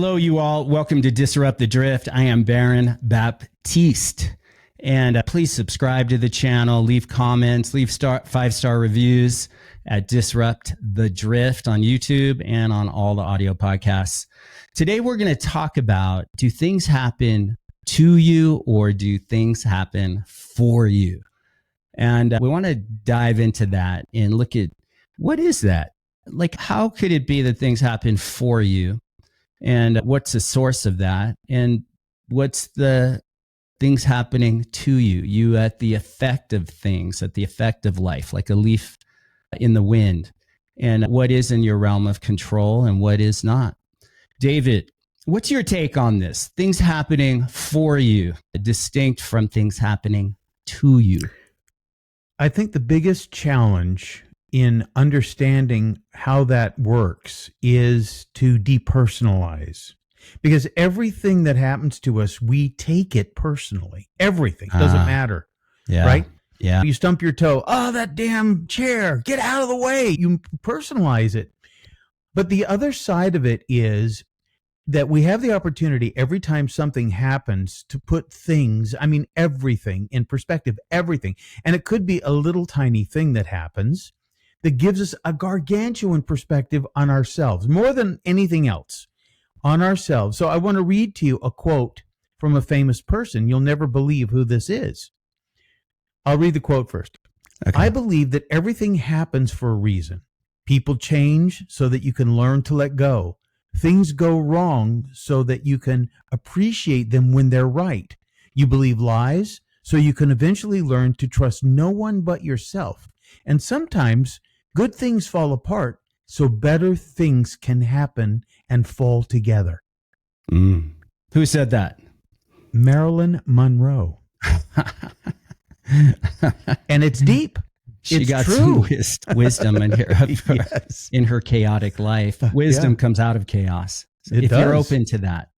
Hello, you all. Welcome to Disrupt the Drift. I am Baron Baptiste. And please subscribe to the channel, leave comments, leave 5-star reviews at Disrupt the Drift on YouTube and on all the audio podcasts. Today, we're going to talk about, do things happen to you or do things happen for you? And we want to dive into that and look at, what is that? Like, how could it be that things happen for you? And what's the source of that? And what's the things happening to you? You at the effect of things, at the effect of life, like a leaf in the wind. And what is in your realm of control and what is not? David, what's your take on this? Things happening for you, distinct from things happening to you. I think the biggest challenge in understanding how that works is to depersonalize, because everything that happens to us, we take it personally. Everything doesn't matter. Yeah. Right? Yeah. You stump your toe. Oh, that damn chair, get out of the way. You personalize it. But the other side of it is that we have the opportunity every time something happens to put things, I mean, everything in perspective, everything. And it could be a little tiny thing that happens that gives us a gargantuan perspective on ourselves, more than anything else, on ourselves. So I want to read to you a quote from a famous person. You'll never believe who this is. I'll read the quote first. Okay. I believe that everything happens for a reason. People change so that you can learn to let go. Things go wrong so that you can appreciate them when they're right. You believe lies so you can eventually learn to trust no one but yourself. And sometimes good things fall apart so better things can happen and fall together. Who said that? Marilyn Monroe. And it's deep. She it's got true. some wisdom in her, Yes. in her chaotic life. Wisdom comes out of chaos. It if does. You're open to that.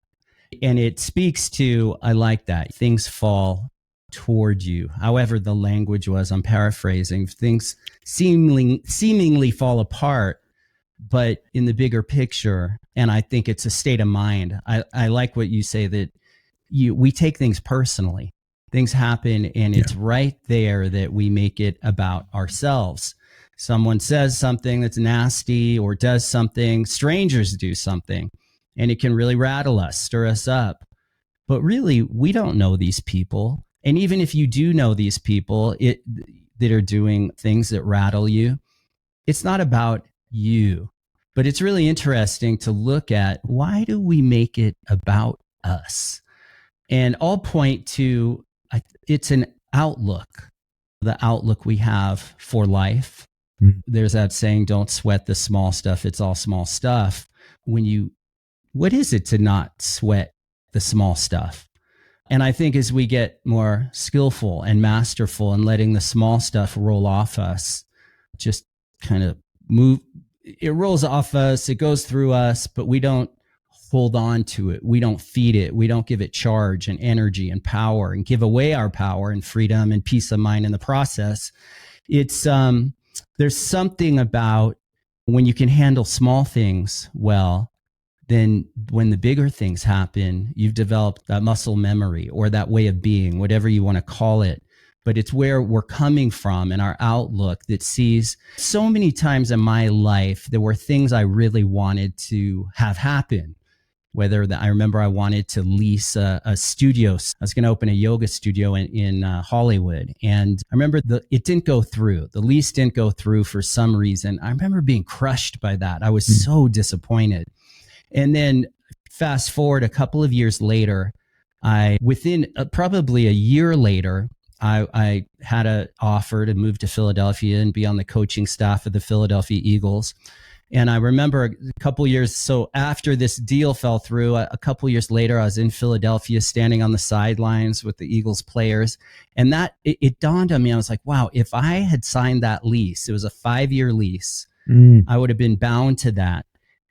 And it speaks to, I like that, things fall toward you. However the language was, I'm paraphrasing, things seemingly fall apart, but in the bigger picture, and I think it's a state of mind. I like what you say, that we take things personally. Things happen, and it's right there that we make it about ourselves. Someone says something that's nasty or does something, strangers do something, and it can really rattle us, stir us up. But really, we don't know these people. And even if you do know these people that are doing things that rattle you, it's not about you. But it's really interesting to look at, why do we make it about us? And I'll point to, it's an outlook, the outlook we have for life. There's that saying, don't sweat the small stuff. It's all small stuff. What is it to not sweat the small stuff? And I think as we get more skillful and masterful in letting the small stuff roll off us, just kind of move, it rolls off us, it goes through us, but we don't hold on to it. We don't feed it. We don't give it charge and energy and power and give away our power and freedom and peace of mind in the process. It's, there's something about when you can handle small things well, then when the bigger things happen, you've developed that muscle memory or that way of being, whatever you want to call it. But it's where we're coming from and our outlook that sees, so many times in my life, there were things I really wanted to have happen. I remember I wanted to lease a studio. I was going to open a yoga studio in Hollywood. And I remember it didn't go through. The lease didn't go through for some reason. I remember being crushed by that. I was so disappointed. And then fast forward a couple of years later, within probably a year later, I had an offer to move to Philadelphia and be on the coaching staff of the Philadelphia Eagles. And I remember a couple years, so after this deal fell through, a couple years later, I was in Philadelphia standing on the sidelines with the Eagles players. And it dawned on me, I was like, wow, if I had signed that lease, it was a 5-year lease, I would have been bound to that.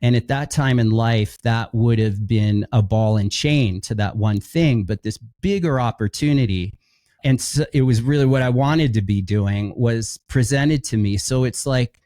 And at that time in life, that would have been a ball and chain to that one thing. But this bigger opportunity, and so it was really what I wanted to be doing, was presented to me. So it's like,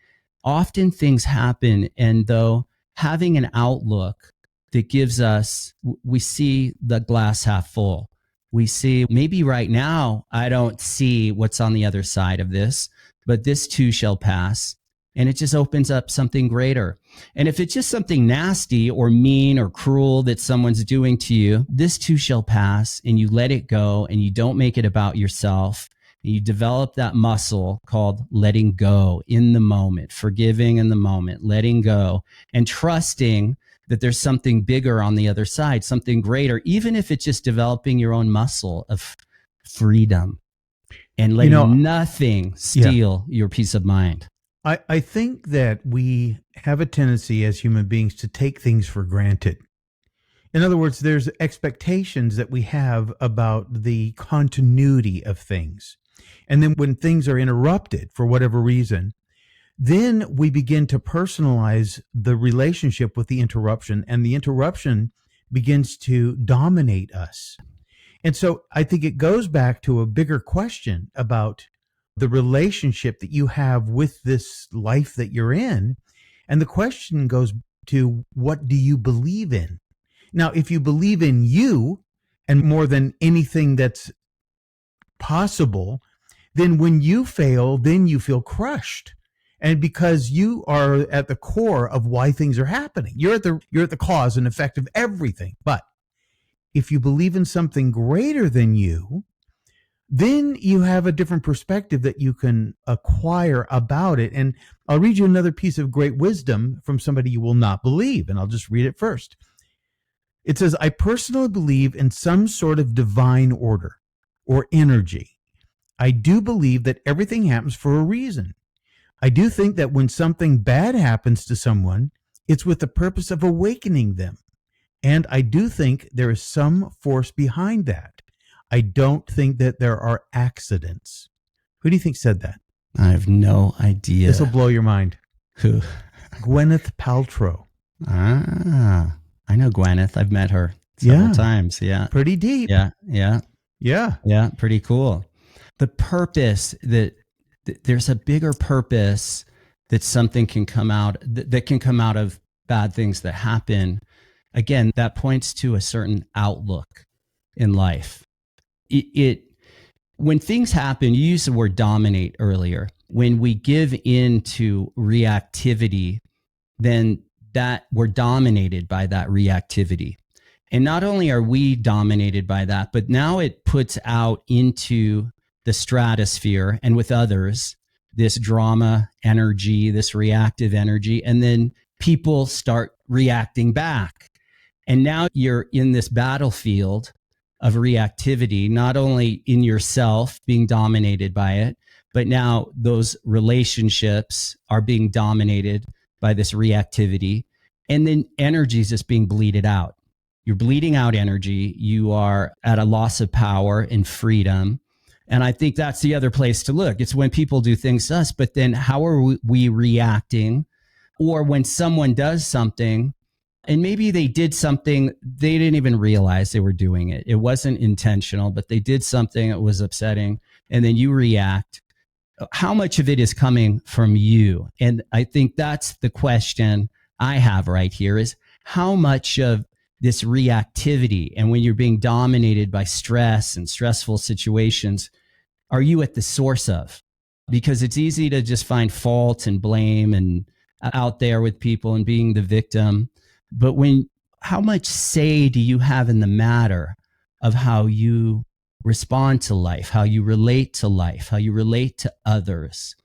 often things happen, and though having an outlook that gives us, we see the glass half full. We see maybe right now, I don't see what's on the other side of this, but this too shall pass. And it just opens up something greater. And if it's just something nasty or mean or cruel that someone's doing to you, this too shall pass, and you let it go and you don't make it about yourself. And you develop that muscle called letting go in the moment, forgiving in the moment, letting go, and trusting that there's something bigger on the other side, something greater, even if it's just developing your own muscle of freedom and letting nothing steal your peace of mind. I think that we have a tendency as human beings to take things for granted. In other words, there's expectations that we have about the continuity of things. And then when things are interrupted for whatever reason, then we begin to personalize the relationship with the interruption, and the interruption begins to dominate us. And so I think it goes back to a bigger question about the relationship that you have with this life that you're in. And the question goes to, what do you believe in? Now, if you believe in you and more than anything that's possible, then when you fail, then you feel crushed. And because you are at the core of why things are happening, you're at the cause and effect of everything. But if you believe in something greater than you, then you have a different perspective that you can acquire about it. And I'll read you another piece of great wisdom from somebody you will not believe, and I'll just read it first. It says, I personally believe in some sort of divine order or energy. I do believe that everything happens for a reason. I do think that when something bad happens to someone, it's with the purpose of awakening them. And I do think there is some force behind that. I don't think that there are accidents. Who do you think said that? I have no idea. This will blow your mind. Who? Gwyneth Paltrow. Ah, I know Gwyneth. I've met her several times. Yeah. Pretty deep. Yeah. Pretty cool. The purpose there's a bigger purpose that something can come out, that can come out of bad things that happen. Again, that points to a certain outlook in life. When things happen, you used the word dominate earlier. When we give in to reactivity, then that we're dominated by that reactivity. And not only are we dominated by that, but now it puts out into the stratosphere and with others, this drama energy, this reactive energy, and then people start reacting back. And now you're in this battlefield of reactivity, not only in yourself being dominated by it, but now those relationships are being dominated by this reactivity. And then energy is just being bleeded out. You're bleeding out energy. You are at a loss of power and freedom. And I think that's the other place to look. It's when people do things to us, but then how are we reacting? Or when someone does something, and maybe they did something, they didn't even realize they were doing it. It wasn't intentional, but they did something that was upsetting, and then you react. How much of it is coming from you? And I think that's the question I have right here is how much of this reactivity, and when you're being dominated by stress and stressful situations, are you at the source of? Because it's easy to just find fault and blame and out there with people and being the victim. But how much say do you have in the matter of how you respond to life, how you relate to life, how you relate to others?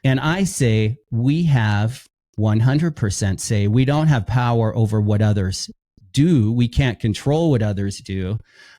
And I say we have 100% say. We don't have power over what others do. We can't control what others do,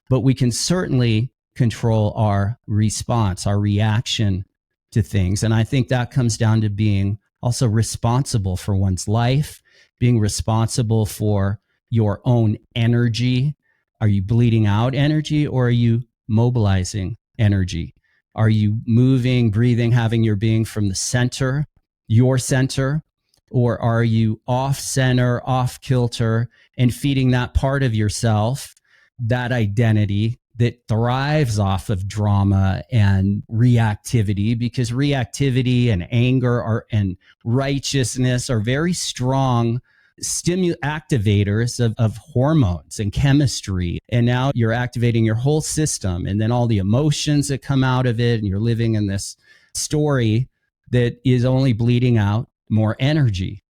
but we can certainly control our response, our reaction to things. And I think that comes down to being also responsible for one's life, being responsible for your own energy. Are you bleeding out energy, or are you mobilizing energy? Are you moving, breathing, having your being from the center, your center? Or are you off center, off kilter, and feeding that part of yourself, that identity that thrives off of drama and reactivity? Because reactivity and anger and righteousness are very strong activators of hormones and chemistry. And now you're activating your whole system, and then all the emotions that come out of it. And you're living in this story that is only bleeding out more energy.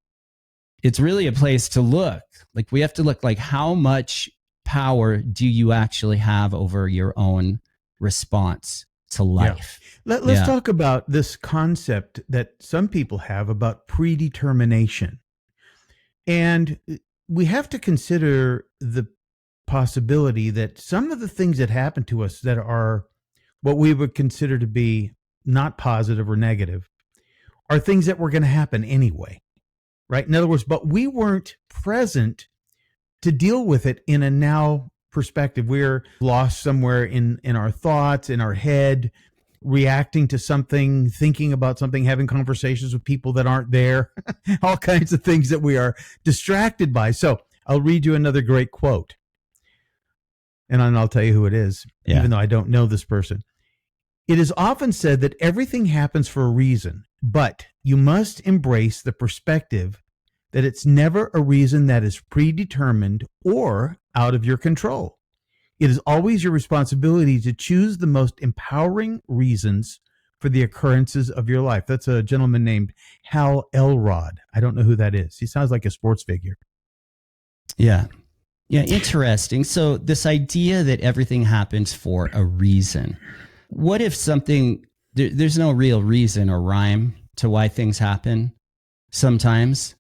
It's really a place to look. Like, we have to look, like, how much power do you actually have over your own response to life? Yeah. Let's talk about this concept that some people have about predetermination. And we have to consider the possibility that some of the things that happen to us that are what we would consider to be not positive or negative are things that were going to happen anyway, right? In other words, but we weren't present to deal with it in a now perspective. We're lost somewhere in our thoughts, in our head, reacting to something, thinking about something, having conversations with people that aren't there, all kinds of things that we are distracted by. So I'll read you another great quote, and I'll tell you who it is, even though I don't know this person. It is often said that everything happens for a reason, but you must embrace the perspective that it's never a reason that is predetermined or out of your control. It is always your responsibility to choose the most empowering reasons for the occurrences of your life. That's a gentleman named Hal Elrod. I don't know who that is. He sounds like a sports figure. Yeah. Yeah, interesting. So this idea that everything happens for a reason. What if something, there's no real reason or rhyme to why things happen sometimes,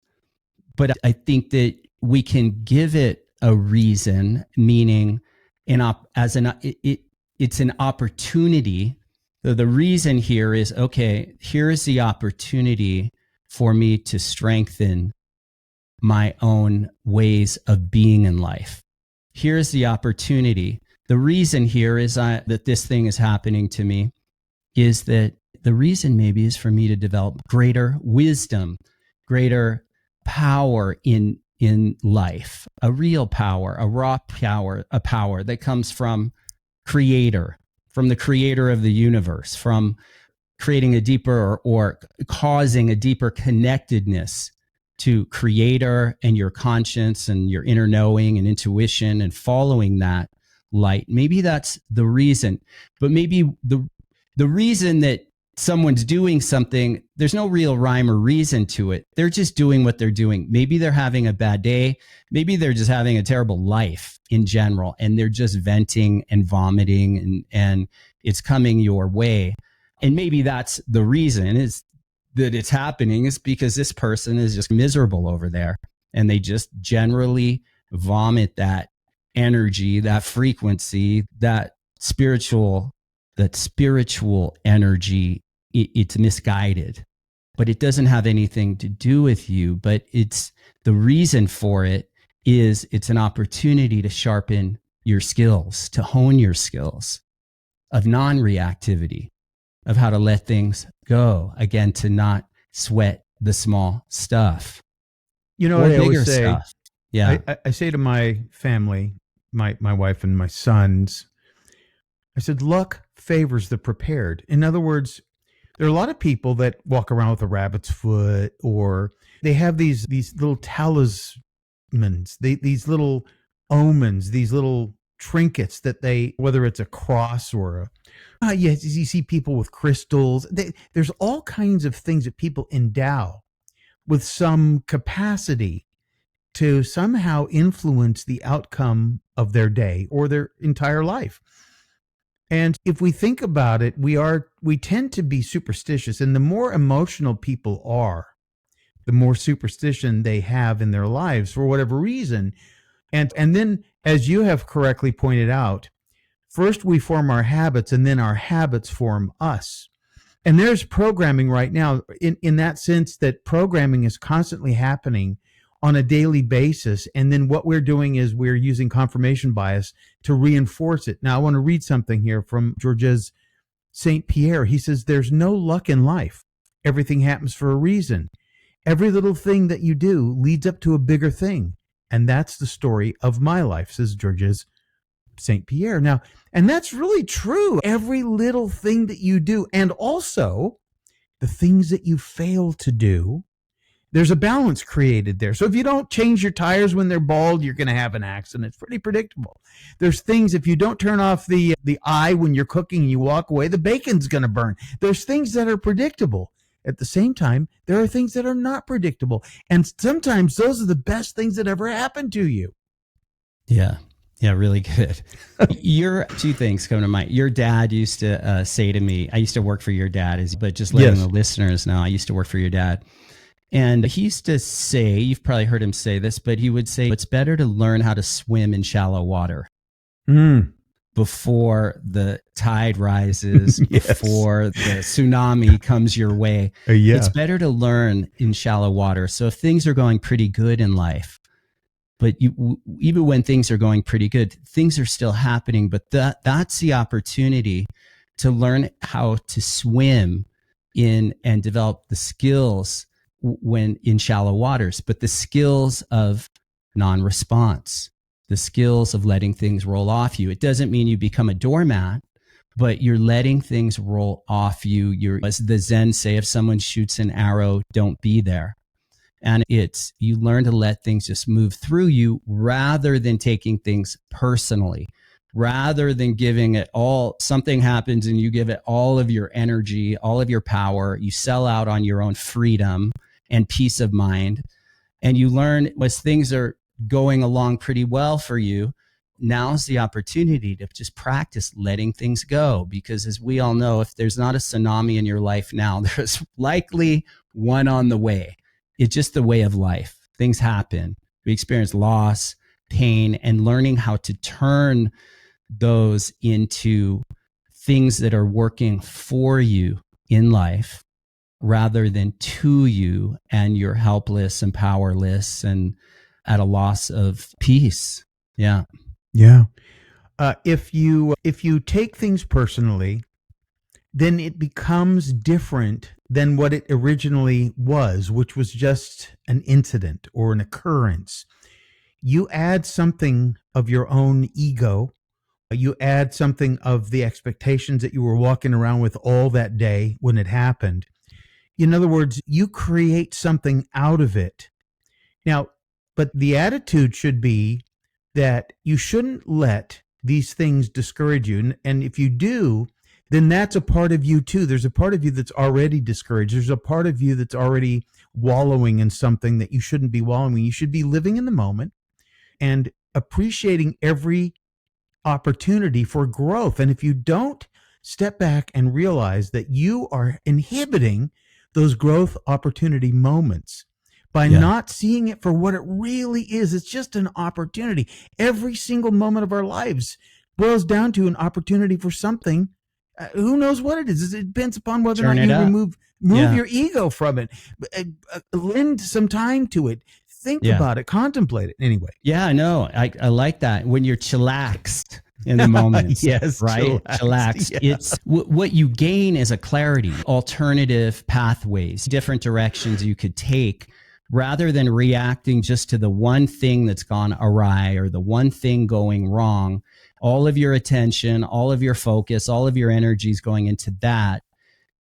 but I think that we can give it a reason, meaning it's an opportunity. So the reason here is, okay, here is the opportunity for me to strengthen my own ways of being in life. Here's the opportunity. The reason here is that this thing is happening to me is that the reason maybe is for me to develop greater wisdom, greater power in life, a real power, a raw power, a power that comes from the creator of the universe, from creating a deeper or causing a deeper connectedness to creator and your conscience and your inner knowing and intuition, and following that light. Maybe that's the reason, but maybe the reason that someone's doing something, there's no real rhyme or reason to it. They're just doing what they're doing. Maybe they're having a bad day. Maybe they're just having a terrible life in general, and they're just venting and vomiting, and it's coming your way. And maybe that's the reason is that it's happening, is because this person is just miserable over there, and they just generally vomit that energy, that frequency, that spiritual energy. It's misguided, but it doesn't have anything to do with you. But it's the reason for it is it's an opportunity to sharpen your skills, to hone your skills of non-reactivity, of how to let things go, again, to not sweat the small stuff. You know, or I always say, stuff. Yeah. I say to my family, my wife and my sons, I said, luck favors the prepared. In other words, there are a lot of people that walk around with a rabbit's foot, or they have these little talismans, these little omens, these little trinkets that they, whether it's a cross or you see people with crystals. There's all kinds of things that people endow with some capacity to somehow influence the outcome of their day or their entire life. And if we think about it, we tend to be superstitious, and the more emotional people are, the more superstition they have in their lives for whatever reason. And then, as you have correctly pointed out, first we form our habits, and then our habits form us. And there's programming right now in that sense that programming is constantly happening on a daily basis. And then what we're doing is we're using confirmation bias to reinforce it. Now, I want to read something here from Georges St. Pierre. He says, there's no luck in life. Everything happens for a reason. Every little thing that you do leads up to a bigger thing. And that's the story of my life, says Georges St. Pierre. Now, and that's really true. Every little thing that you do, and also the things that you fail to do, there's a balance created there. So if you don't change your tires when they're bald, you're going to have an accident. It's pretty predictable. There's things, if you don't turn off the eye when you're cooking and you walk away, the bacon's going to burn. There's things that are predictable. At the same time, there are things that are not predictable. And sometimes those are the best things that ever happened to you. Yeah. Yeah, really good. Two things come to mind. Your dad used to say to me, I used to work for your dad, but just letting the listeners know, I used to work for your dad. And he used to say, you've probably heard him say this, but he would say, it's better to learn how to swim in shallow water before the tide rises, before the tsunami comes your way. It's better to learn in shallow water. So if things are going pretty good in life, but even when things are going pretty good, things are still happening. But that's the opportunity to learn how to swim in and develop the skills when in shallow waters, but the skills of non-response, the skills of letting things roll off you. It doesn't mean you become a doormat, but you're letting things roll off you. You're, as the Zen say, if someone shoots an arrow, don't be there. And you learn to let things just move through you rather than taking things personally, rather than giving it all. Something happens and you give it all of your energy, all of your power. You sell out on your own freedom and peace of mind. And you learn, as things are going along pretty well for you, now's the opportunity to just practice letting things go. Because as we all know, if there's not a tsunami in your life now, there's likely one on the way. It's just the way of life. Things happen. We experience loss, pain, and learning how to turn those into things that are working for you in life rather than to you, and you're helpless and powerless and at a loss of peace. Yeah. Yeah. If you take things personally, then it becomes different than what it originally was, which was just an incident or an occurrence. You add something of your own ego. You add something of the expectations that you were walking around with all that day when it happened. In other words, you create something out of it. Now, but the attitude should be that you shouldn't let these things discourage you. And if you do, then that's a part of you too. There's a part of you that's already discouraged. There's a part of you that's already wallowing in something that you shouldn't be wallowing. You should be living in the moment and appreciating every opportunity for growth. And if you don't step back and realize that you are inhibiting those growth opportunity moments by not seeing it for what it really is, it's just an opportunity. Every single moment of our lives boils down to an opportunity for something. Who knows what it is? It depends upon whether or not you remove your ego from it. Lend some time to it. Think about it. Contemplate it. Anyway. Yeah, I know. I like that. When you're chillaxed in the moment. Yes. Right? Chillaxed. Yeah. It's what you gain is a clarity, alternative pathways, different directions you could take rather than reacting just to the one thing that's gone awry or the one thing going wrong. All of your attention, all of your focus, all of your energy is going into that.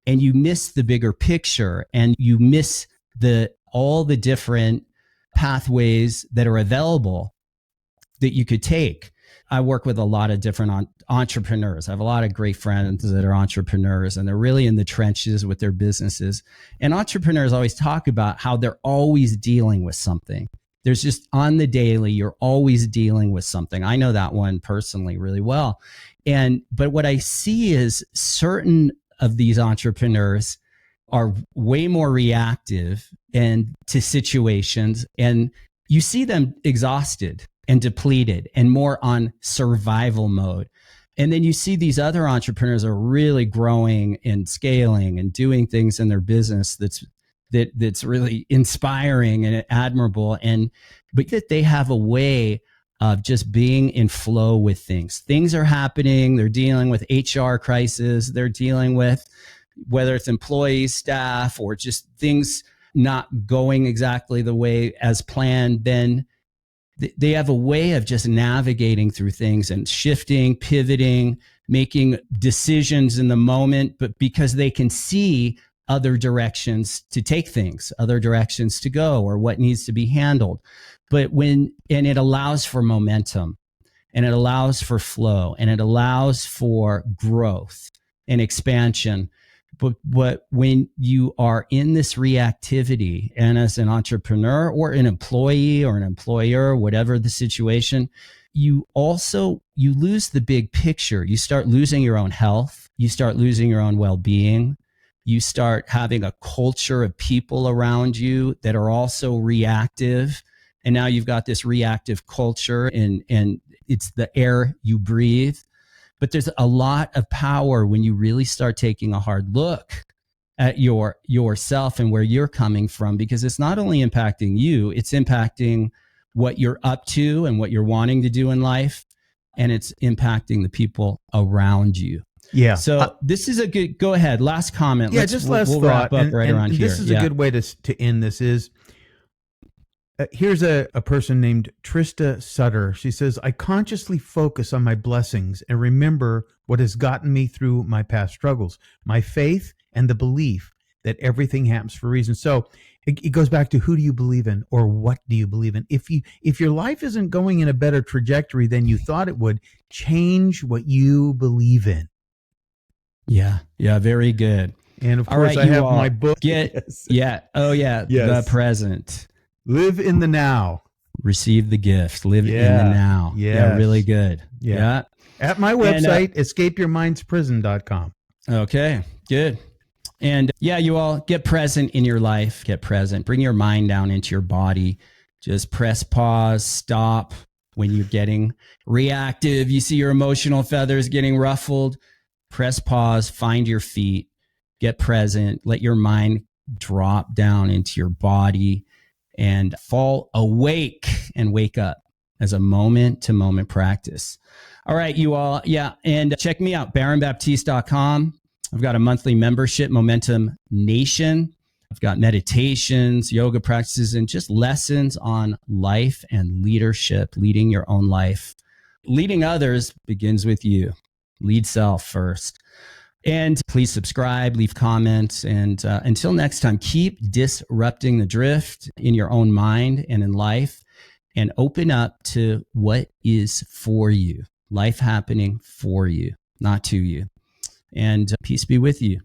And you miss the bigger picture, and you miss all the different pathways that are available that you could take. I work with a lot of different entrepreneurs. I have a lot of great friends that are entrepreneurs, and they're really in the trenches with their businesses. And entrepreneurs always talk about how they're always dealing with something. There's just on the daily, you're always dealing with something. I know that one personally really well. But what I see is certain of these entrepreneurs are way more reactive and to situations, and you see them exhausted and depleted and more on survival mode. And then you see these other entrepreneurs are really growing and scaling and doing things in their business that's really inspiring and admirable, but that they have a way of just being in flow with things. Things are happening. They're dealing with HR crisis. They're dealing with whether it's employees, staff, or just things not going exactly the way as planned. Then they have a way of just navigating through things and shifting, pivoting, making decisions in the moment, but because they can see other directions to take things, other directions to go, or what needs to be handled. And it allows for momentum, and it allows for flow, and it allows for growth and expansion. But when you are in this reactivity, and as an entrepreneur or an employee or an employer, whatever the situation, you lose the big picture. You start losing your own health. You start losing your own well-being. You start having a culture of people around you that are also reactive. And now you've got this reactive culture, and it's the air you breathe. But there's a lot of power when you really start taking a hard look at yourself and where you're coming from, because it's not only impacting you, it's impacting what you're up to and what you're wanting to do in life, and it's impacting the people around you. Yeah. So this is a good, go ahead. Last comment. Yeah, just last we'll thought. Wrap up right around here. This is a good way to end this is, here's a person named Trista Sutter. She says, I consciously focus on my blessings and remember what has gotten me through my past struggles, my faith, and the belief that everything happens for a reason. So it goes back to, who do you believe in, or what do you believe in? If your life isn't going in a better trajectory than you thought it would, change what you believe in. Yeah. Very good. And of course, I have my book. Yes. The present. Live in the now. Receive the gift. Live in the now. Yes. Yeah, really good. Yeah. At my website, escapeyourmindsprison.com. Okay, good. And you all get present in your life. Get present. Bring your mind down into your body. Just press pause, stop when you're getting reactive. You see your emotional feathers getting ruffled. Press pause, find your feet, get present, let your mind drop down into your body and fall awake and wake up as a moment-to-moment practice. All right, you all. Yeah, and check me out, baronbaptiste.com. I've got a monthly membership, Momentum Nation. I've got meditations, yoga practices, and just lessons on life and leadership, leading your own life. Leading others begins with you. Lead self first. And please subscribe, leave comments. And until next time, keep disrupting the drift in your own mind and in life, and open up to what is for you. Life happening for you, not to you. And peace be with you.